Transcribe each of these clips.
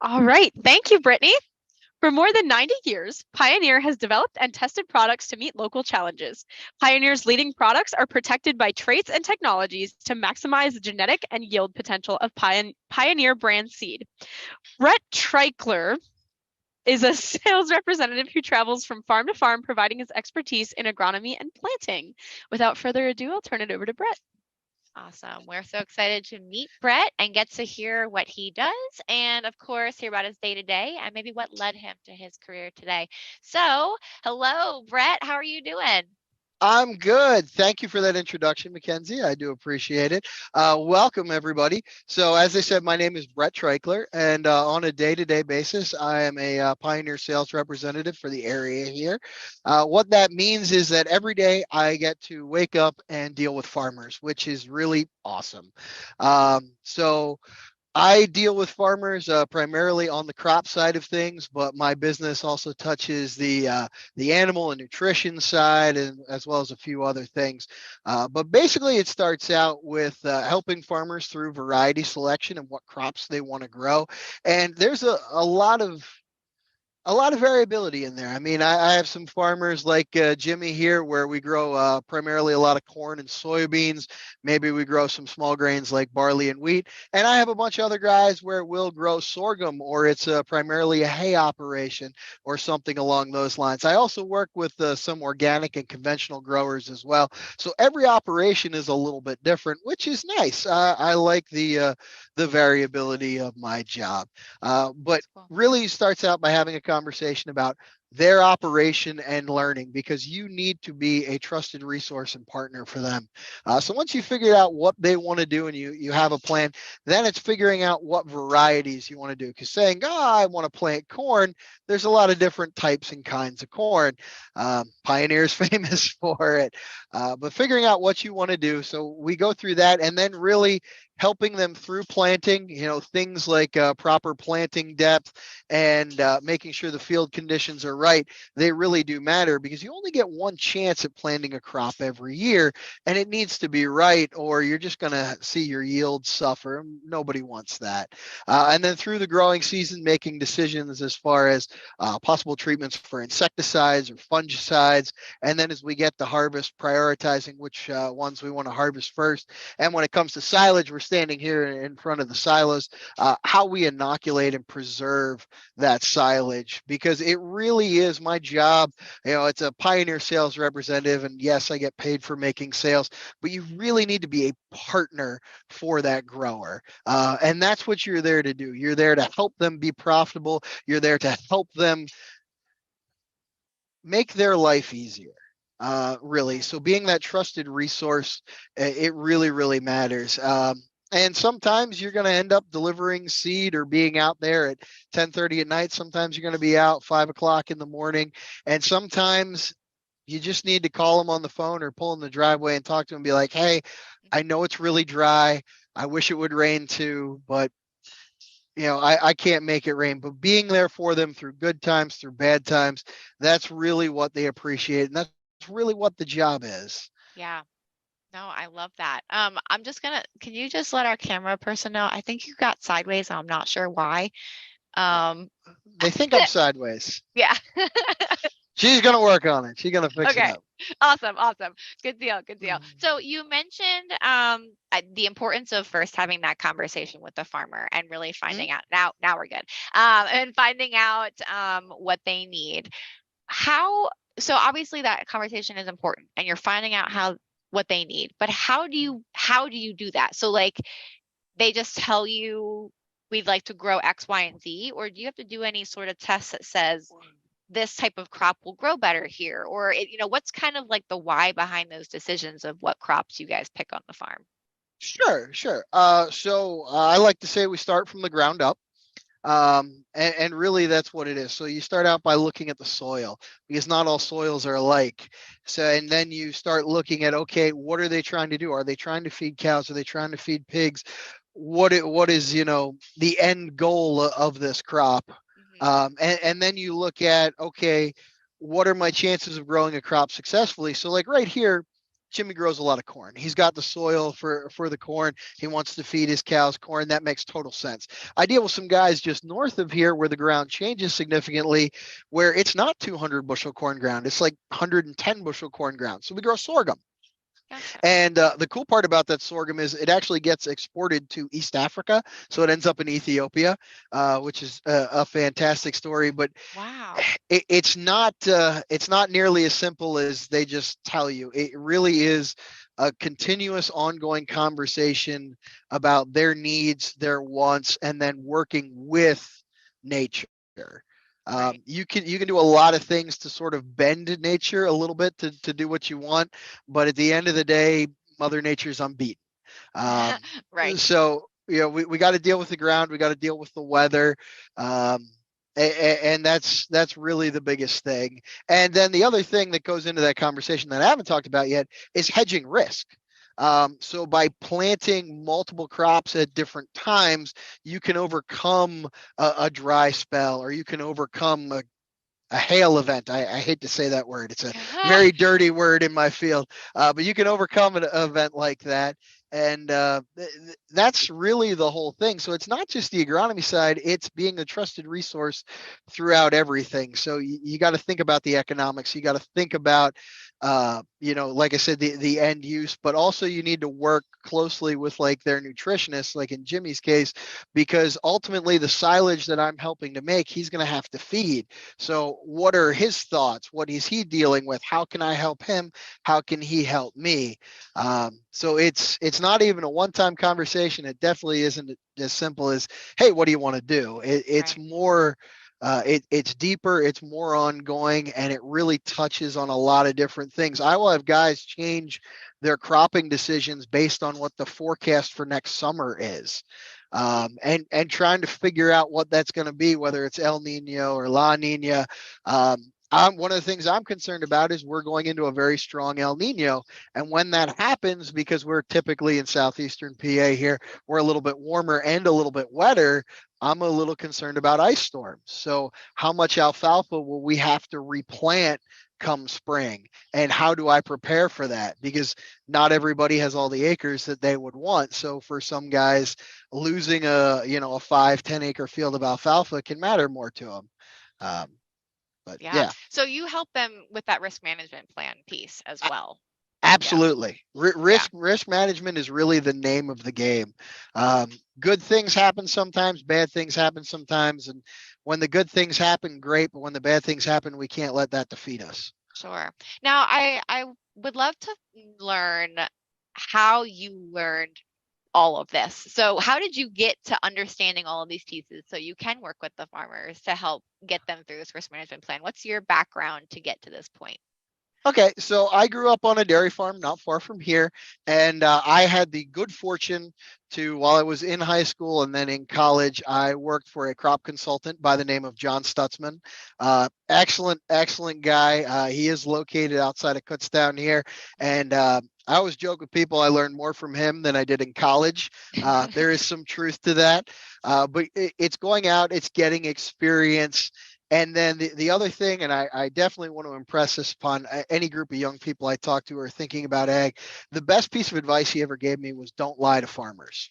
All right. Thank you, Brittany. For more than 90 years, Pioneer has developed and tested products to meet local challenges. Pioneer's leading products are protected by traits and technologies to maximize the genetic and yield potential of Pioneer brand seed. Brett Treichler is a sales representative who travels from farm to farm, providing his expertise in agronomy and planting. Without further ado, I'll turn it over to Brett. Awesome. We're so excited to meet Brett and get to hear what he does and, of course, hear about his day to day and maybe what led him to his career today. So, hello, Brett. How are you doing? I'm good. Thank you for that introduction, Mackenzie. I do appreciate it. Welcome, everybody. So, as I said, my name is Brett Treichler, and on a day-to-day basis, I am a Pioneer sales representative for the area here. What that means is that every day I get to wake up and deal with farmers, which is really awesome. So I deal with farmers primarily on the crop side of things, but my business also touches the animal and nutrition side, and as well as a few other things. But basically, it starts out with helping farmers through variety selection and what crops they want to grow. And there's a lot of variability in there. I mean, I have some farmers like Jimmy here where we grow primarily a lot of corn and soybeans. Maybe we grow some small grains like barley and wheat. And I have a bunch of other guys where we'll grow sorghum, or it's primarily a hay operation or something along those lines. I also work with some organic and conventional growers as well. So every operation is a little bit different, which is nice. I like the variability of my job. But Cool. really starts out by having a conversation about their operation and learning, because you need to be a trusted resource and partner for them. So once you figure out what they want to do and you have a plan, then it's figuring out what varieties you want to do. Because saying, oh, I want to plant corn, there's a lot of different types and kinds of corn. Pioneer's famous for it. But figuring out what you want to do. So we go through that, and then really helping them through planting, things like proper planting depth and making sure the field conditions are right. They really do matter, because you only get one chance at planting a crop every year, and it needs to be right, or you're just going to see your yield suffer. Nobody wants that. And then through the growing season, making decisions as far as possible treatments for insecticides or fungicides. And then as we get to harvest, prioritizing which ones we want to harvest first. And when it comes to silage, we're standing here in front of the silos, how we inoculate and preserve that silage, because it really is my job. It's a Pioneer sales representative, and yes, I get paid for making sales, but you really need to be a partner for that grower. And that's what you're there to do. You're there to help them be profitable. You're there to help them make their life easier. Really. So being that trusted resource, it really, really matters. And sometimes you're going to end up delivering seed or being out there at 10:30 at night. Sometimes you're going to be out 5 o'clock in the morning. And sometimes you just need to call them on the phone or pull in the driveway and talk to them and be like, hey, I know it's really dry. I wish it would rain too, but I can't make it rain. But being there for them through good times, through bad times, that's really what they appreciate. And that's really what the job is. Yeah. No, I love that. Can you just let our camera person know? I think you got sideways. I'm not sure why. They think I'm sideways. Yeah. She's going to work on it. She's going to fix it up. Awesome. Good deal. So you mentioned the importance of first having that conversation with the farmer and really finding out. Now we're good. And finding out what they need. So obviously that conversation is important, and you're finding out what they need. But how do you do that? So like, they just tell you we'd like to grow X, Y, and Z, or do you have to do any sort of test that says this type of crop will grow better here? Or what's kind of like the why behind those decisions of what crops you guys pick on the farm? Sure. So I like to say we start from the ground up. And really that's what it is. So you start out by looking at the soil, because not all soils are alike. So, and then you start looking at, okay, what are they trying to do? Are they trying to feed cows? Are they trying to feed pigs? What is, the end goal of this crop? And then you look at, okay, what are my chances of growing a crop successfully? So like right here, Jimmy grows a lot of corn. He's got the soil for the corn. He wants to feed his cows corn. That makes total sense. I deal with some guys just north of here where the ground changes significantly, where it's not 200 bushel corn ground. It's like 110 bushel corn ground. So we grow sorghum. Gotcha. And the cool part about that sorghum is it actually gets exported to East Africa. So it ends up in Ethiopia, which is a fantastic story. But Wow. it's not nearly as simple as they just tell you. It really is a continuous ongoing conversation about their needs, their wants, and then working with nature. Right. You can do a lot of things to sort of bend nature a little bit to do what you want, but at the end of the day, Mother Nature's unbeaten. Right. So we got to deal with the ground, we got to deal with the weather, and that's really the biggest thing. And then the other thing that goes into that conversation that I haven't talked about yet is hedging risk. So by planting multiple crops at different times, you can overcome a dry spell, or you can overcome a hail event. I hate to say that word. It's a very dirty word in my field, but you can overcome an event like that. And that's really the whole thing. So it's not just the agronomy side, it's being a trusted resource throughout everything. So you got to think about the economics. You got to think about, like I said, the end use, but also you need to work closely with like their nutritionists, like in Jimmy's case, because ultimately the silage that I'm helping to make, he's going to have to feed. So what are his thoughts? What is he dealing with? How can I help him? How can he help me? So it's not even a one-time conversation. It definitely isn't as simple as, hey, what do you want to do? It's Right. more, it's deeper, it's more ongoing, and it really touches on a lot of different things. I will have guys change their cropping decisions based on what the forecast for next summer is. And trying to figure out what that's going to be, whether it's El Nino or La Nina. One of the things I'm concerned about is we're going into a very strong El Nino. And when that happens, because we're typically in southeastern PA here, we're a little bit warmer and a little bit wetter, I'm a little concerned about ice storms. So how much alfalfa will we have to replant come spring? And how do I prepare for that? Because not everybody has all the acres that they would want. So for some guys, losing a 5-10 acre field of alfalfa can matter more to them. But Yeah. yeah. So you help them with that risk management plan piece as well. Absolutely. Risk management is really the name of the game. Good things happen sometimes, bad things happen sometimes. And when the good things happen, great. But when the bad things happen, we can't let that defeat us. Sure. Now, I would love to learn how you learned all of this. So how did you get to understanding all of these pieces so you can work with the farmers to help get them through this risk management plan? What's your background to get to this point? Okay, so I grew up on a dairy farm not far from here, and I had the good fortune to, while I was in high school and then in college, I worked for a crop consultant by the name of John Stutzman. Excellent guy. He is located outside of Kutztown here, and I always joke with people I learned more from him than I did in college. There is some truth to that, but it's going out, it's getting experience. And then the other thing, and I definitely want to impress this upon any group of young people I talk to who are thinking about ag, the best piece of advice he ever gave me was don't lie to farmers,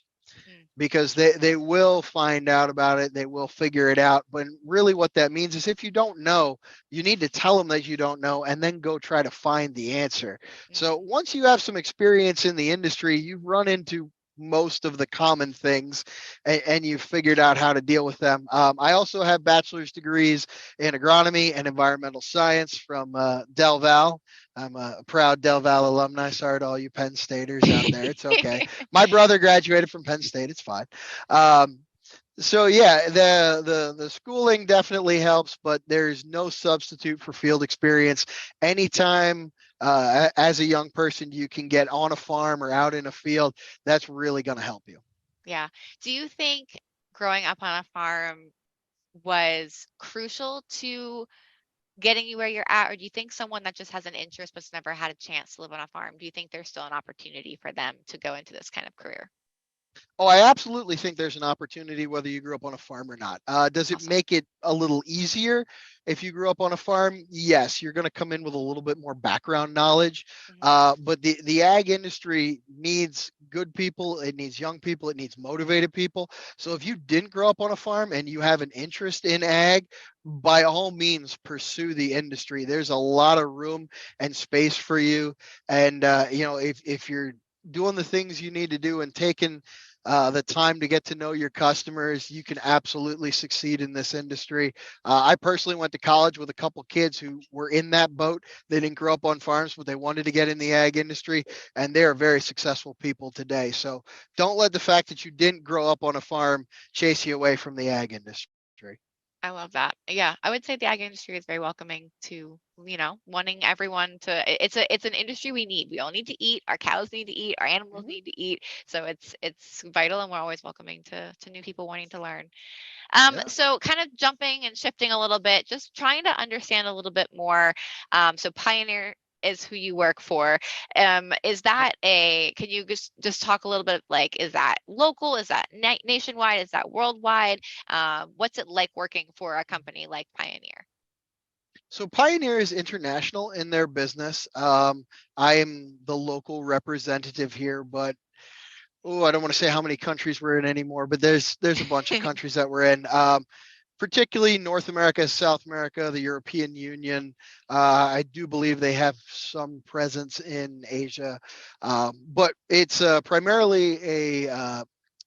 because they will find out about it. They will figure it out. But really what that means is if you don't know, you need to tell them that you don't know and then go try to find the answer. So once you have some experience in the industry, you've run into most of the common things and you've figured out how to deal with them. I also have bachelor's degrees in agronomy and environmental science from Del Val. I'm a proud Del Val alumni. Sorry to all you Penn Staters out there. It's okay. My brother graduated from Penn State. It's fine. So yeah, the schooling definitely helps, but there's no substitute for field experience. Anytime as a young person you can get on a farm or out in a field, that's really going to help you. Yeah. Do you think growing up on a farm was crucial to getting you where you're at, or do you think someone that just has an interest but's never had a chance to live on a farm, do you think there's still an opportunity for them to go into this kind of career? Oh, I absolutely think there's an opportunity whether you grew up on a farm or not. Does it Awesome. make it a little easier if you grew up on a farm? Yes, you're going to come in with a little bit more background knowledge. Mhm. But the ag industry needs good people. It needs young people. It needs motivated people. So if you didn't grow up on a farm and you have an interest in ag, by all means pursue the industry. There's a lot of room and space for you. And if you're doing the things you need to do and taking the time to get to know your customers, you can absolutely succeed in this industry. I personally went to college with a couple kids who were in that boat. They didn't grow up on farms, but they wanted to get in the ag industry, and they are very successful people today. So don't let the fact that you didn't grow up on a farm chase you away from the ag industry. I love that. Yeah, I would say the ag industry is very welcoming to, wanting everyone to. It's an industry we need. We all need to eat. Our cows need to eat. Our animals Mhm. need to eat. So it's vital, and we're always welcoming to new people wanting to learn. Yeah. So kind of jumping and shifting a little bit, just trying to understand a little bit more. So Pioneer is who you work for. Can you just talk a little bit, like, is that local? Is that nationwide? Is that worldwide? What's it like working for a company like Pioneer? So Pioneer is international in their business. I am the local representative here, but I don't want to say how many countries we're in anymore, but there's a bunch of countries that we're in. Particularly North America, South America, the European Union. I do believe they have some presence in Asia, but it's primarily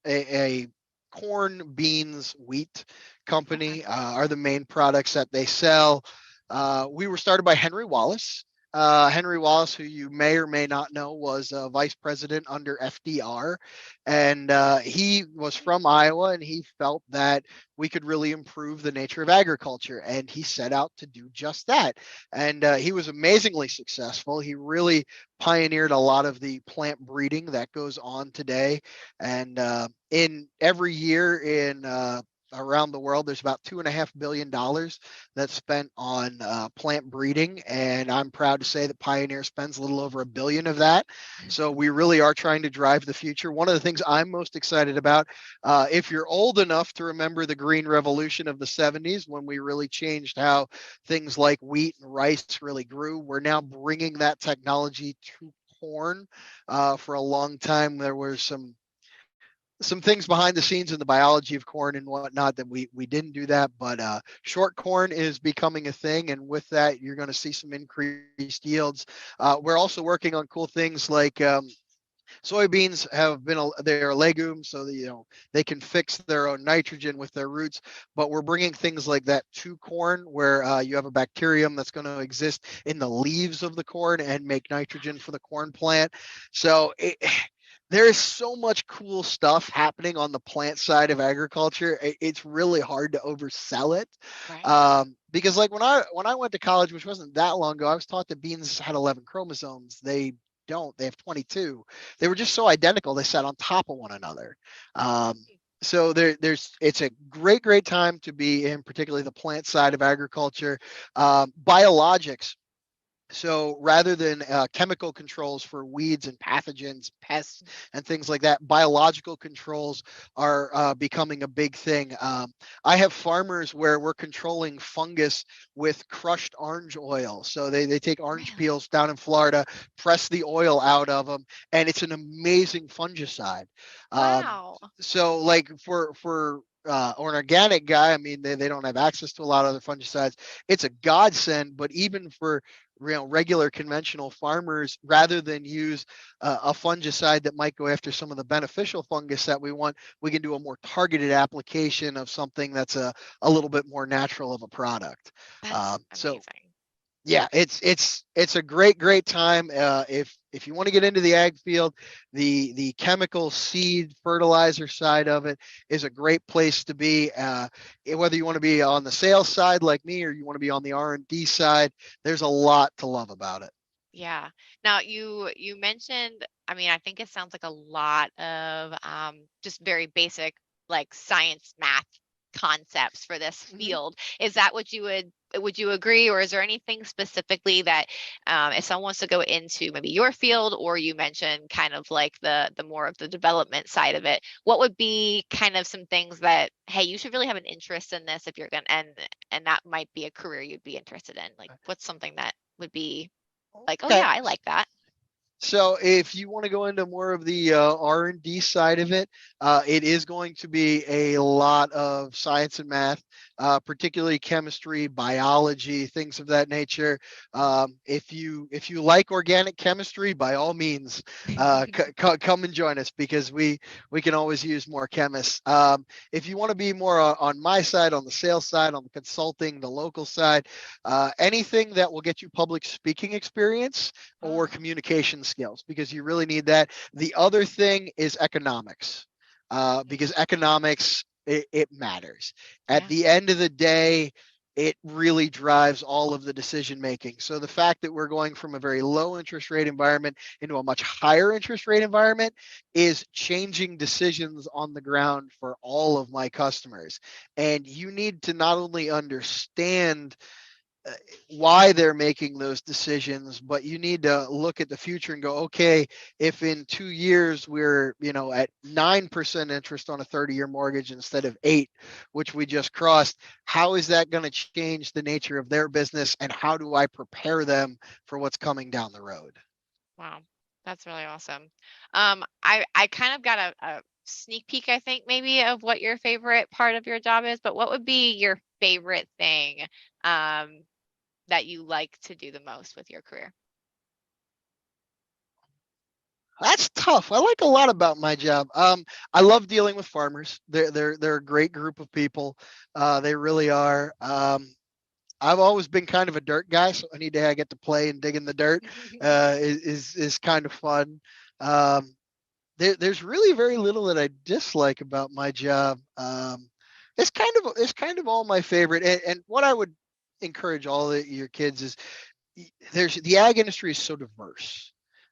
a corn, beans, wheat Okay. company are the main products that they sell. We were started by Henry Wallace. Henry Wallace, who you may or may not know, was vice president under FDR. And he was from Iowa, and he felt that we could really improve the nature of agriculture. And he set out to do just that. And he was amazingly successful. He really pioneered a lot of the plant breeding that goes on today. And in every year in around the world, there's about $2.5 billion that's spent on plant breeding, and I'm proud to say that Pioneer spends a little over $1 billion of that. So we really are trying to drive the future. One of the things I'm most excited about, if you're old enough to remember the Green Revolution of the '70s, when we really changed how things like wheat and rice really grew, we're now bringing that technology to corn. For a long time, there were some things behind the scenes in the biology of corn and whatnot that we didn't do that, but short corn is becoming a thing, and with that you're going to see some increased yields. We're also working on cool things like soybeans have been they're a legume, so that, they can fix their own nitrogen with their roots, but we're bringing things like that to corn, where you have a bacterium that's going to exist in the leaves of the corn and make nitrogen for the corn plant. So there is so much cool stuff happening on the plant side of agriculture. It's really hard to oversell it, Right. because like when I went to college, which wasn't that long ago, I was taught that beans had 11 chromosomes. They don't. They have 22. They were just so identical. They sat on top of one another. Um, so it's a great time to be in, particularly the plant side of agriculture. Biologics, so rather than chemical controls for weeds and pathogens, pests, and things like that, biological controls are becoming a big thing. I have farmers where we're controlling fungus with crushed orange oil. So they take orange Really? peels down in Florida, press the oil out of them, and it's an amazing fungicide. Wow. So like or an organic guy, I mean, they don't have access to a lot of other fungicides. It's a godsend, but even for regular conventional farmers, rather than use a fungicide that might go after some of the beneficial fungus that we want, we can do a more targeted application of something that's a little bit more natural of a product. That's So amazing. yeah, it's a great time. If you want to get into the ag field, the chemical seed fertilizer side of it is a great place to be. Whether you want to be on the sales side like me, or you want to be on the R&D side, there's a lot to love about it. Yeah. Now you mentioned, I mean, I think it sounds like a lot of just very basic, like, science math concepts for this Mhm. field. Is that what you would would you agree, or is there anything specifically that if someone wants to go into maybe your field, or you mentioned kind of like the more of the development side of it, what would be kind of some things that, hey, you should really have an interest in this if you're gonna, and that might be a career you'd be interested in? Like, what's something that would be like, oh Okay. yeah, I like that. So if you want to go into more of the R&D side of it, it is going to be a lot of science and math, particularly chemistry, biology, things of that nature. If you like organic chemistry, by all means, come and join us, because we can always use more chemists. If you want to be more on my side, on the sales side, on the consulting, the local side, anything that will get you public speaking experience or communication skills, because you really need that. The other thing is economics, because economics, it matters. At the end of the day, it really drives all of the decision making. So the fact that we're going from a very low interest rate environment into a much higher interest rate environment is changing decisions on the ground for all of my customers. And you need to not only understand why they're making those decisions, but you need to look at the future and go, okay, if in 2 years we're, at 9% interest on a 30-year mortgage instead of 8, which we just crossed, how is that going to change the nature of their business, and how do I prepare them for what's coming down the road? Wow, that's really awesome. I kind of got a sneak peek, I think, maybe, of what your favorite part of your job is, but what would be your favorite thing that you like to do the most with your career? That's tough. I like a lot about my job. I love dealing with farmers. They're a great group of people. They really are. I've always been kind of a dirt guy, so any day I get to play and dig in the dirt is kind of fun. There's really very little that I dislike about my job. It's kind of all my favorite. And what I would encourage all your kids is, the ag industry is so diverse.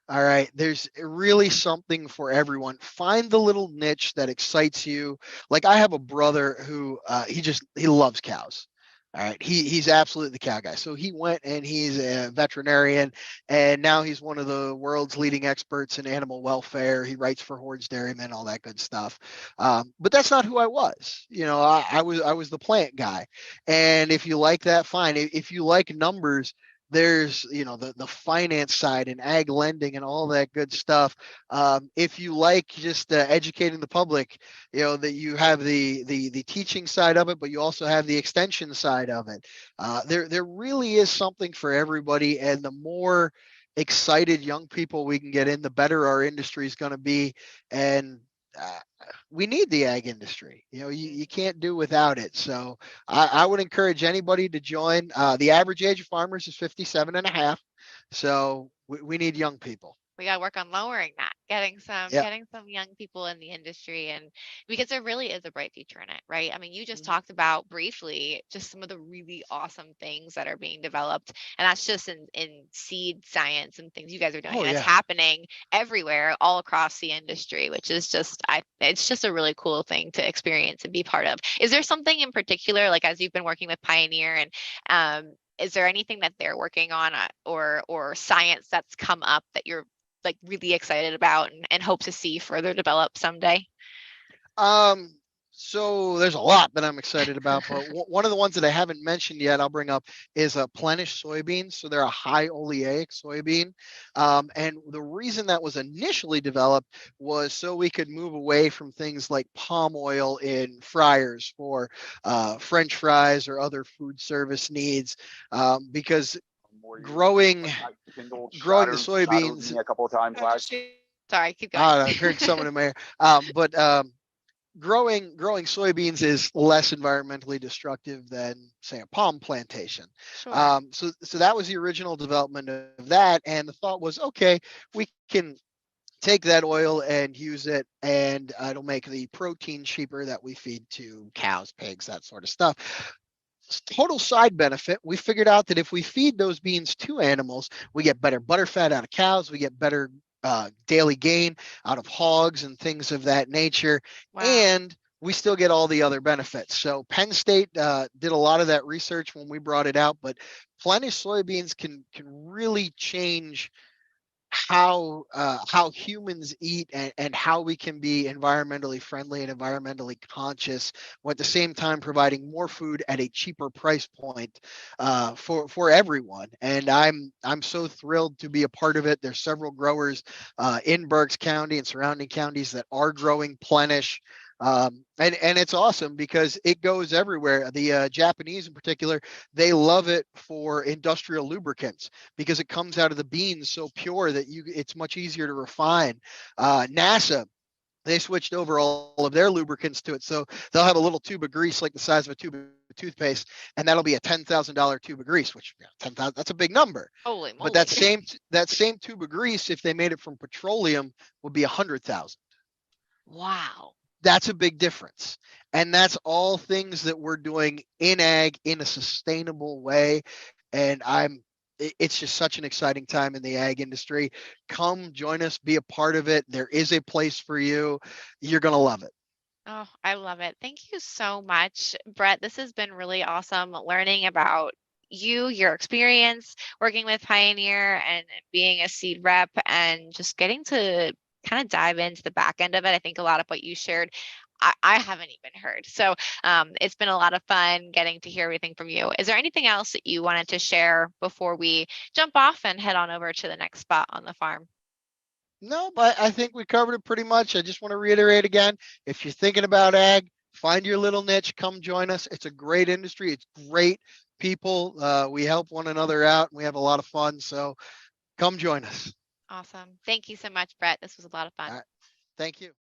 All right, there's really something for everyone. Find the little niche that excites you. Like, I have a brother who he loves cows. All right, he's absolutely the cow guy. So he went and he's a veterinarian, and now he's one of the world's leading experts in animal welfare. He writes for Hordes Dairymen, all that good stuff. But that's not who I was. I was the plant guy. And if you like that, fine. If you like numbers, there's the finance side and ag lending and all that good stuff. If you like just educating the public, that you have the teaching side of it, but you also have the extension side of it. There really is something for everybody, and the more excited young people we can get in, the better our industry is going to be. And we need the ag industry. You can't do without it. So I would encourage anybody to join. The average age of farmers is 57 and a half. So we need young people. We got to work on lowering that, getting some young people in the industry, and because there really is a bright future in it, right? I mean, you just talked about briefly just some of the really awesome things that are being developed, and that's just in seed science and things you guys are doing. And it's happening everywhere, all across the industry, which is it's just a really cool thing to experience and be part of. Is there something in particular, like as you've been working with Pioneer, and is there anything that they're working on or science that's come up that you're like really excited about and hope to see further develop someday? So there's a lot that I'm excited about. But one of the ones that I haven't mentioned yet, I'll bring up, is a Plenish soybeans. So they're a high oleic soybean. And the reason that was initially developed was so we could move away from things like palm oil in fryers for French fries or other food service needs, because growing the soybeans a couple of times last year. Sorry, keep going. I heard someone in there. But growing soybeans is less environmentally destructive than, say, a palm plantation. Sure. So that was the original development of that, and the thought was, okay, we can take that oil and use it, and it'll make the protein cheaper that we feed to cows, pigs, that sort of stuff. Total side benefit, we figured out that if we feed those beans to animals, we get better butter fat out of cows, we get better daily gain out of hogs and things of that nature. Wow. And we still get all the other benefits. So Penn State did a lot of that research when we brought it out, but Plenish soybeans can really change how humans eat, and how we can be environmentally friendly and environmentally conscious, while at the same time providing more food at a cheaper price point for everyone. And I'm so thrilled to be a part of it. There's several growers in Berks County and surrounding counties that are growing Plenish. And it's awesome because it goes everywhere. The Japanese in particular, they love it for industrial lubricants because it comes out of the beans so pure that it's much easier to refine. NASA, they switched over all of their lubricants to it. So they'll have a little tube of grease like the size of a tube of toothpaste, and that'll be a $10,000 tube of grease, which 10,000, that's a big number. Holy moly. But that same tube of grease, if they made it from petroleum, would be 100,000. Wow. That's a big difference. And that's all things that we're doing in ag in a sustainable way. And it's just such an exciting time in the ag industry. Come join us, be a part of it. There is a place for you. You're going to love it. Oh, I love it. Thank you so much, Brett. This has been really awesome learning about you, your experience working with Pioneer and being a seed rep, and just getting to kind of dive into the back end of it. I think a lot of what you shared, I haven't even heard. So it's been a lot of fun getting to hear everything from you. Is there anything else that you wanted to share before we jump off and head on over to the next spot on the farm? No, but I think we covered it pretty much. I just want to reiterate again, if you're thinking about ag, find your little niche, come join us. It's a great industry. It's great people. We help one another out, and we have a lot of fun. So come join us. Awesome. Thank you so much, Brett. This was a lot of fun. All right. Thank you.